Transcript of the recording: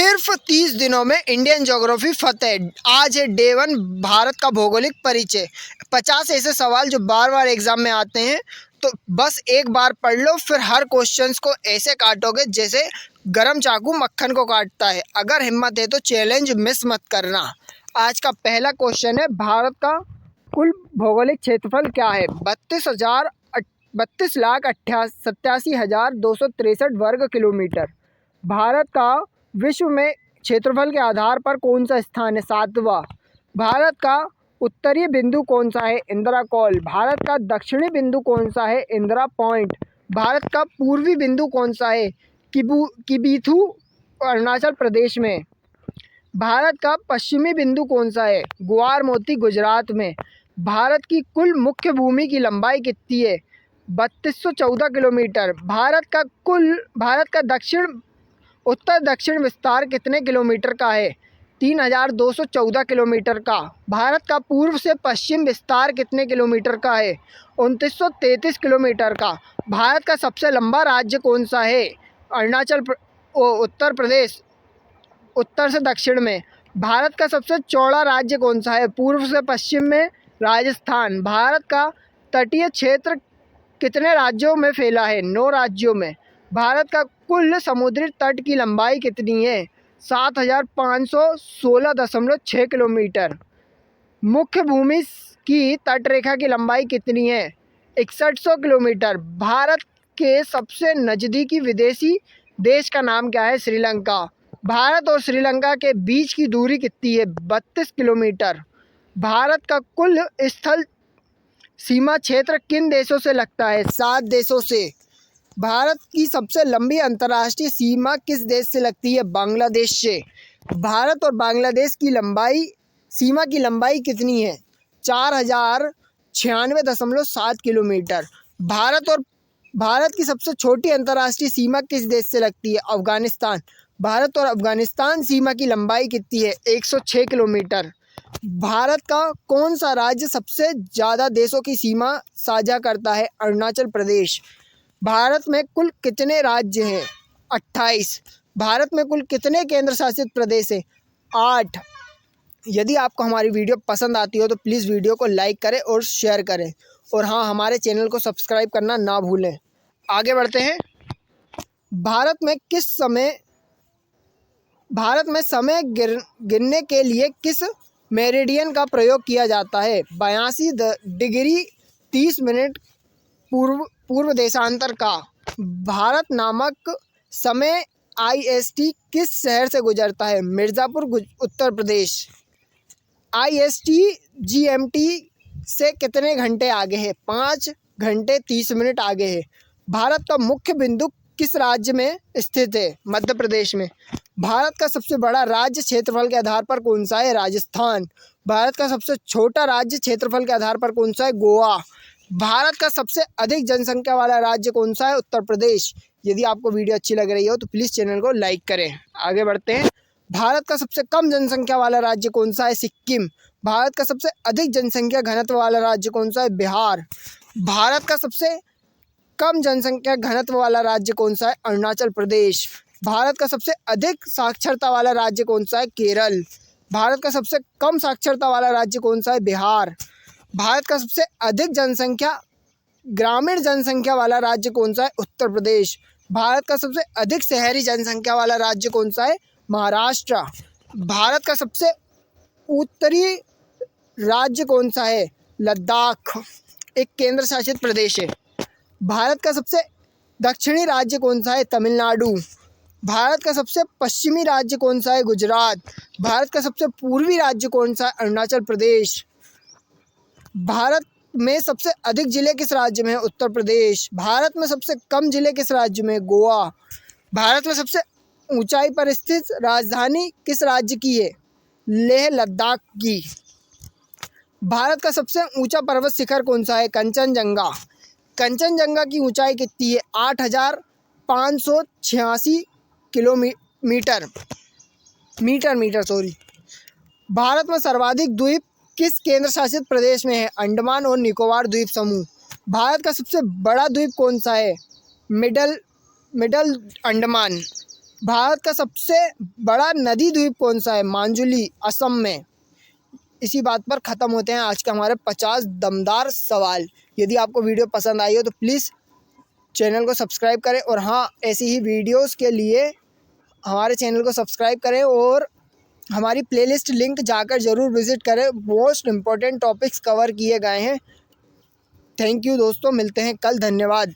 सिर्फ 30 दिनों में इंडियन ज्योग्राफी फतेह। आज है डे 1 भारत का भौगोलिक परिचय। 50 ऐसे सवाल जो बार बार एग्जाम में आते हैं, तो बस एक बार पढ़ लो, फिर हर क्वेश्चंस को ऐसे काटोगे जैसे गरम चाकू मक्खन को काटता है। अगर हिम्मत है तो चैलेंज मिस मत करना। आज का पहला क्वेश्चन है, भारत का कुल भौगोलिक क्षेत्रफल क्या है? 32,87,263 वर्ग किलोमीटर। भारत का विश्व में क्षेत्रफल के आधार पर कौन सा स्थान है? 7वां। भारत का उत्तरीय बिंदु कौन सा है? इंदिरा कॉल। भारत का दक्षिणी बिंदु कौन सा है? इंदिरा पॉइंट। भारत का पूर्वी बिंदु कौन सा है? किबीथू, अरुणाचल प्रदेश में। भारत का पश्चिमी बिंदु कौन सा है? ग्वार मोती, गुजरात में। भारत की कुल मुख्य भूमि की लंबाई कितनी है? 3214 किलोमीटर। भारत का उत्तर दक्षिण विस्तार कितने किलोमीटर का है? 3214 किलोमीटर का। भारत का पूर्व से पश्चिम विस्तार कितने किलोमीटर का है? 2933 किलोमीटर का। भारत का सबसे लंबा राज्य कौन सा है? उत्तर प्रदेश, उत्तर से दक्षिण में। भारत का सबसे चौड़ा राज्य कौन सा है? पूर्व से पश्चिम में राजस्थान। भारत का तटीय क्षेत्र कितने राज्यों में फैला है? 9 राज्यों में। भारत का कुल समुद्री तट की लंबाई कितनी है? 7516.6 किलोमीटर। मुख्य भूमि की तटरेखा की लंबाई कितनी है? 6100 किलोमीटर। भारत के सबसे नज़दीकी विदेशी देश का नाम क्या है? श्रीलंका। भारत और श्रीलंका के बीच की दूरी कितनी है? 32 किलोमीटर। भारत का कुल स्थल सीमा क्षेत्र किन देशों से लगता है? 7 देशों से। भारत की सबसे लंबी अंतर्राष्ट्रीय सीमा किस देश से लगती है? बांग्लादेश से। भारत और बांग्लादेश की सीमा की लंबाई कितनी है? 4096.7 किलोमीटर। भारत की सबसे छोटी अंतर्राष्ट्रीय सीमा किस देश से लगती है? अफगानिस्तान। भारत और अफगानिस्तान सीमा की लंबाई कितनी है? 106 किलोमीटर। भारत का कौन सा राज्य सबसे ज़्यादा देशों की सीमा साझा करता है? अरुणाचल प्रदेश। भारत में कुल कितने राज्य हैं? 28। भारत में कुल कितने केंद्र शासित प्रदेश हैं? 8। यदि आपको हमारी वीडियो पसंद आती हो तो प्लीज़ वीडियो को लाइक करें और शेयर करें, और हाँ, हमारे चैनल को सब्सक्राइब करना ना भूलें। आगे बढ़ते हैं। भारत में समय गिनने के लिए किस मेरिडियन का प्रयोग किया जाता है? 82 डिग्री 30 मिनट पूर्व देशांतर का। भारत नामक समय IST किस शहर से गुजरता है? मिर्ज़ापुर, उत्तर प्रदेश। IST GMT से कितने घंटे आगे है? 5 घंटे 30 मिनट आगे है। भारत का मुख्य बिंदु किस राज्य में स्थित है? मध्य प्रदेश में। भारत का सबसे बड़ा राज्य क्षेत्रफल के आधार पर कौन सा है? राजस्थान। भारत का सबसे छोटा राज्य क्षेत्रफल के आधार पर कौन सा है? गोवा। भारत का सबसे अधिक जनसंख्या वाला राज्य कौन सा है? उत्तर प्रदेश। यदि आपको वीडियो अच्छी लग रही हो तो प्लीज़ चैनल को लाइक करें। आगे बढ़ते हैं। भारत का सबसे कम जनसंख्या वाला राज्य कौन सा है? सिक्किम। भारत का सबसे अधिक जनसंख्या घनत्व वाला राज्य कौन सा है? बिहार। भारत का सबसे कम जनसंख्या घनत्व वाला राज्य कौन सा है? अरुणाचल प्रदेश। भारत का सबसे अधिक साक्षरता वाला राज्य कौन सा है? केरल। भारत का सबसे कम साक्षरता वाला राज्य कौन सा है? बिहार। भारत का सबसे अधिक ग्रामीण जनसंख्या वाला राज्य कौन सा है? उत्तर प्रदेश। भारत का सबसे अधिक शहरी जनसंख्या वाला राज्य कौन सा है? महाराष्ट्र। भारत का सबसे उत्तरी राज्य कौन सा है? लद्दाख, एक केंद्र शासित प्रदेश है। भारत का सबसे दक्षिणी राज्य कौन सा है? तमिलनाडु। भारत का सबसे पश्चिमी राज्य कौन सा है? गुजरात। भारत का सबसे पूर्वी राज्य कौन सा है? अरुणाचल प्रदेश। भारत में सबसे अधिक जिले किस राज्य में है? उत्तर प्रदेश। भारत में सबसे कम जिले किस राज्य में? गोवा। भारत में सबसे ऊंचाई पर स्थित राजधानी किस राज्य की है? लेह लद्दाख की। भारत का सबसे ऊंचा पर्वत शिखर कौन सा है? कंचनजंगा। कंचनजंगा की ऊंचाई कितनी है? 8586 किलोमीटर मीटर। भारत में सर्वाधिक द्वीप किस केंद्र शासित प्रदेश में है? अंडमान और निकोबार द्वीप समूह। भारत का सबसे बड़ा द्वीप कौन सा है? मिडल अंडमान। भारत का सबसे बड़ा नदी द्वीप कौन सा है? माजुली, असम में। इसी बात पर ख़त्म होते हैं आज के हमारे 50 दमदार सवाल। यदि आपको वीडियो पसंद आई हो तो प्लीज़ चैनल को सब्सक्राइब करें, और हाँ, ऐसी ही वीडियोस के लिए हमारे चैनल को सब्सक्राइब करें और हमारी प्लेलिस्ट लिंक जाकर ज़रूर विज़िट करें। मोस्ट इम्पॉर्टेंट टॉपिक्स कवर किए गए हैं। थैंक यू दोस्तों, मिलते हैं कल। धन्यवाद।